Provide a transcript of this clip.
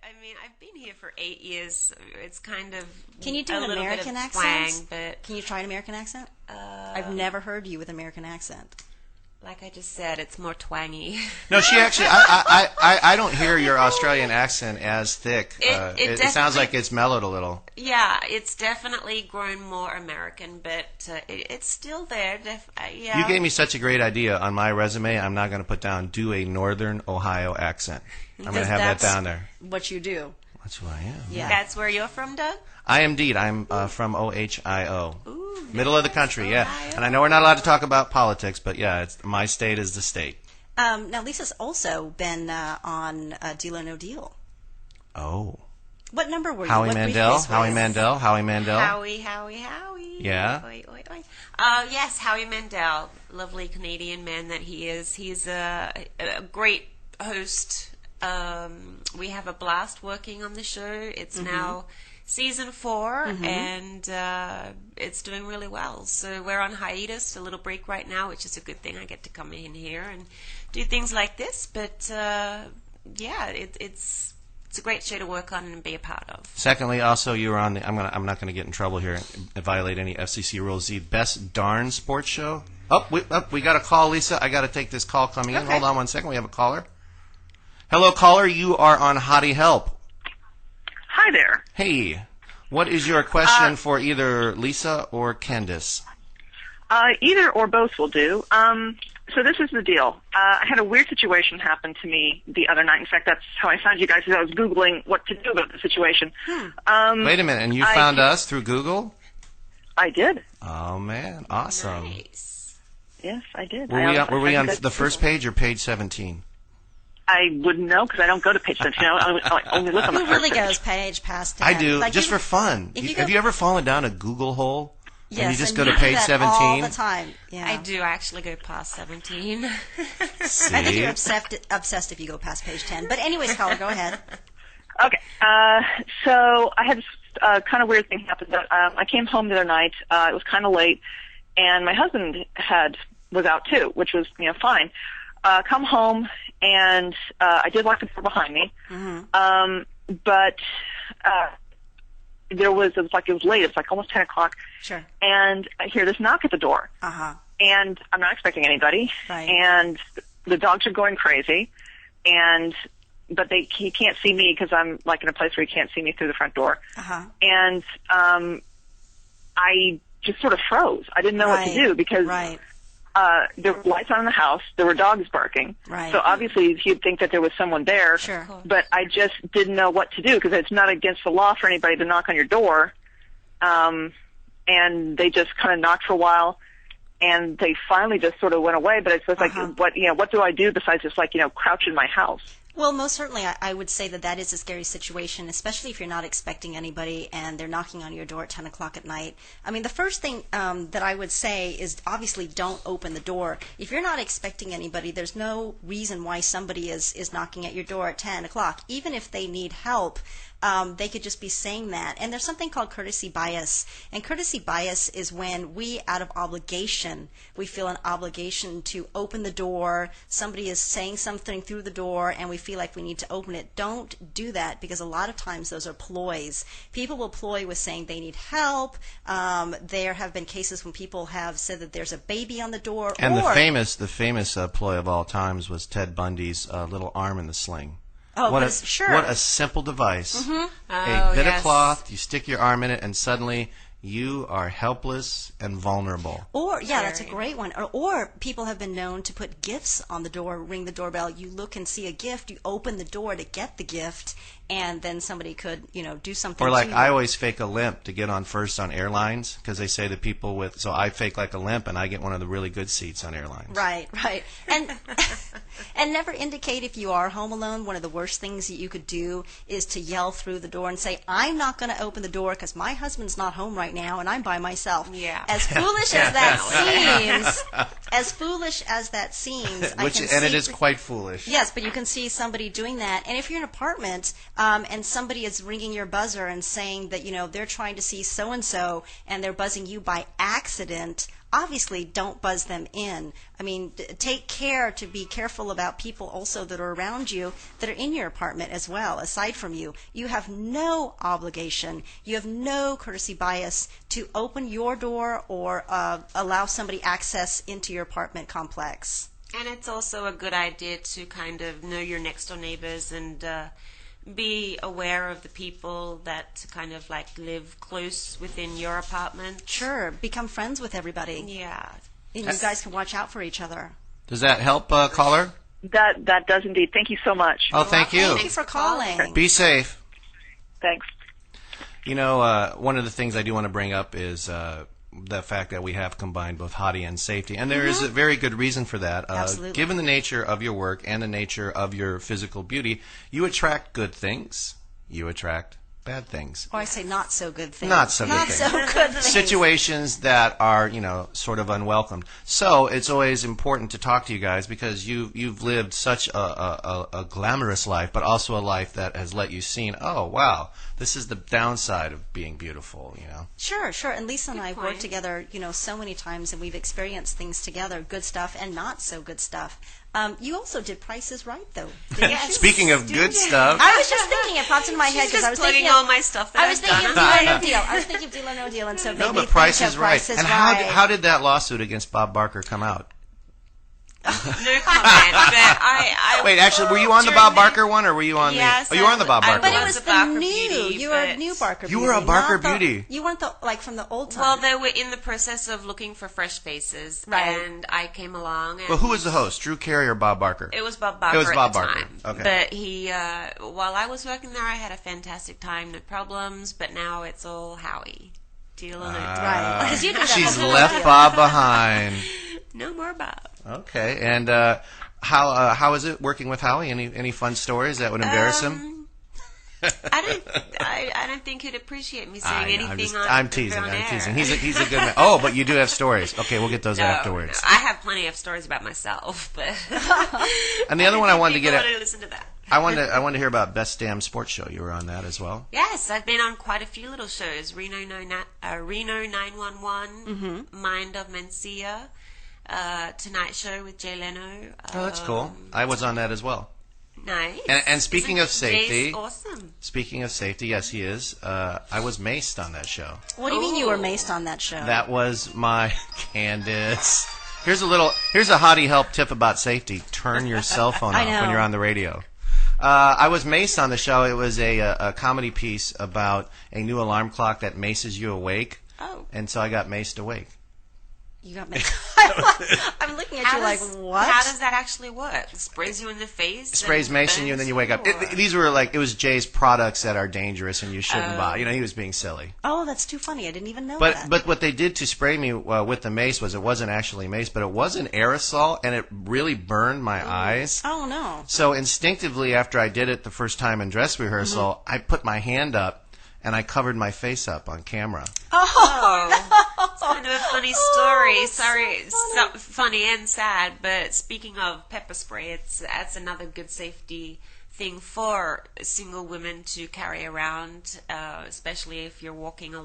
I mean, I've been here for 8 years. It's kind of Can you do a an little American bit of accent? twang, but Can you try an American accent? I've never heard you with an American accent. like I just said, it's more twangy. No, she actually. I don't hear your Australian accent as thick. It sounds like it's mellowed a little. Yeah, it's definitely grown more American, but it's still there. Yeah. You gave me such a great idea on my resume. I'm not going to put down do a Northern Ohio accent. I'm going to have that down there. What you do. That's who I am. Yeah. That's where you're from, Doug? I am indeed. I'm from Ohio. Ooh, Middle of the country, yeah. Ohio. And I know we're not allowed to talk about politics, but yeah, my state is the state. Now, Lisa's also been on Deal or No Deal. Oh. What number were you? Howie What Mandel. briefcase Howie was? Mandel. Howie Mandel. Howie. Yeah. Oi. Yes, Howie Mandel. Lovely Canadian man that he is. He's a great host. We have a blast working on the show. It's now season 4, and it's doing really well. So we're on hiatus, a little break right now, which is a good thing. I get to come in here and do things like this. But yeah, it's a great show to work on and be a part of. Secondly, also you were on the. I'm not going to get in trouble here and violate any FCC rules. The Best Darn Sports Show. We got a call, Lisa. I got to take this call coming in. Okay. Hold on one second. We have a caller. Hello, caller. You are on HOTTIE Help. Hi there. Hey, what is your question for either Lisa or Candace? Either or both will do. So this is the deal. I had a weird situation happen to me the other night. In fact, that's how I found you guys, because I was Googling what to do about the situation. Wait a minute, and you found us through Google? I did. Oh, man. Awesome. Nice. Yes, I did. Were we on the first page or page 17? I wouldn't know because I don't go to page 17. I only look on the Who first really page. goes page past 10? I do, Like, just for fun. Have you ever fallen down a Google hole? Yes, and you just and go to do page that 17? all the time. Yeah. I do actually go past 17. See? I think you're obsessed if you go past page 10. But anyways, caller, go ahead. Okay. So I had this kind of weird thing happen. I came home the other night. It was kind of late, and my husband was out too, which was fine. Come home, and I did lock the door behind me. But it was late. It was like almost 10 o'clock. Sure. And I hear this knock at the door. And I'm not expecting anybody. Right. And the dogs are going crazy. But he can't see me because I'm like in a place where he can't see me through the front door. And I just sort of froze. I didn't know what to do because there were lights on in the house. There were dogs barking. Right. So obviously you'd think that there was someone there. Sure. But I just didn't know what to do because it's not against the law for anybody to knock on your door. And they just kind of knocked for a while, and they finally just sort of went away. But it's just like, what do I do besides just crouch in my house? Well, most certainly, I would say that is a scary situation, especially if you're not expecting anybody and they're knocking on your door at 10 o'clock at night. I mean, the first thing that I would say is obviously don't open the door. If you're not expecting anybody, there's no reason why somebody is knocking at your door at 10 o'clock. Even if they need help, they could just be saying that. And there's something called courtesy bias. And courtesy bias is when we, out of obligation, we feel an obligation to open the door. Somebody is saying something through the door, and we feel like we need to open it. Don't do that, because a lot of times those are ploys. People will ploy with saying they need help. There have been cases when people have said that there's a baby on the door. And the famous ploy of all times was Ted Bundy's little arm in the sling. Oh, what a simple device. A bit of cloth, you stick your arm in it, and suddenly you are helpless and vulnerable. Or, that's a great one. Or people have been known to put gifts on the door, ring the doorbell. You look and see a gift, you open the door to get the gift, and then somebody could, do something. Or like to you. I always fake a limp to get on first on airlines, because they say that people with, so I fake like a limp and I get one of the really good seats on airlines. Right. And and never indicate if you are home alone. One of the worst things that you could do is to yell through the door and say, I'm not going to open the door because my husband's not home right now and I'm by myself. Yeah. As foolish as that seems, it is quite foolish. Yes, but you can see somebody doing that. And if you're in an apartment and somebody is ringing your buzzer and saying that, they're trying to see so-and-so and they're buzzing you by accident, obviously don't buzz them in. I mean, take care to be careful about people also that are around you that are in your apartment as well, aside from you. You have no obligation, you have no courtesy bias to open your door or allow somebody access into your apartment complex. And it's also a good idea to kind of know your next door neighbors and be aware of the people that kind of like live close within your apartment. Sure, become friends with everybody. Yeah. And you guys can watch out for each other. Does that help, caller? That does indeed. Thank you so much. Oh, thank you. Thank you for calling. Be safe. Thanks. You know, one of the things I do want to bring up is the fact that we have combined both HOTTIE and safety. And there is a very good reason for that. Absolutely. Given the nature of your work and the nature of your physical beauty, you attract good things. You attract bad things. Or I say not so good things. Not so good Not things. so good things. Situations that are, you know, sort of unwelcomed. So it's always important to talk to you guys because you've lived such a glamorous life, but also a life that has let you see, oh, wow, this is the downside of being beautiful, you know. Sure, sure. And Lisa and I have point. worked together, you know, so many times, and we've experienced things together, good stuff and not so good stuff. You also did Price is Right, though. Didn't you? Speaking of good stuff, I was just thinking, it popped into my head She's because I was just plugging thinking all of, my stuff that I was I've thinking done. of Deal or No Deal. I was thinking of Deal or No Deal, and so no, made me but Price think is of Right. Price is And Right. how did that lawsuit against Bob Barker come out? No comment, but I Wait, actually, were you on the Bob Barker one, or were you on Yes, the? Oh, you were on the Bob I Barker But one. it was was a the Barker new. beauty, You were a but- new Barker You beauty. were a Barker not the- beauty. You weren't the like from the old time. Well, they were in the process of looking for fresh faces, Right. and I came along. And Well, who was the host? Drew Carey or Bob Barker? It was Bob Barker. It was Bob at the Barker. time. Okay. But he, while I was working there, I had a fantastic time, no problems. But now it's all Howie. Deal or no deal. Right. Because you did that She's whole left deal. Bob behind. No more Bob. Okay, and how is it working with Howie? Any fun stories that would embarrass him? I don't think he'd appreciate me saying anything on I'm teasing. on I'm air. teasing. He's a good man. Oh, but you do have stories. Okay, we'll get those No, afterwards. no, I have plenty of stories about myself, but And the other one I wanted to get people at. want to listen to that. I wanted to hear about Best Damn Sports Show. You were on that as well. Yes, I've been on quite a few little shows. Reno 911, Mind of Mencia, Tonight Show with Jay Leno. Oh, that's cool. I was on that as well. Nice. And speaking of safety, Jay's awesome. speaking of safety, yes, he is. I was maced on that show. What do you mean you were Oh. maced on that show? That was my Candace. Here's a HOTTIE help tip about safety. Turn your cell phone I off know. when you're on the radio. I was maced on the show. It was a comedy piece about a new alarm clock that maces you awake. Oh. And so I got maced awake. You got maced. I'm looking at How you like, does- what? How does that actually work? It sprays you in the face? Sprays and macing you and then you wake up. burns you, These were it was Jay's products that are dangerous and you shouldn't buy. You know, he was being silly. Oh, that's too funny. I didn't even know But that. but what they did to spray me with the mace was it wasn't actually mace, but it was an aerosol, and it really burned my eyes. Oh, no. So instinctively, after I did it the first time in dress rehearsal, I put my hand up and I covered my face up on camera. Oh, it's kind of a funny story. that's Sorry, so it's funny and sad. But speaking of pepper spray, that's another good safety thing for single women to carry around, especially if you're walking alone.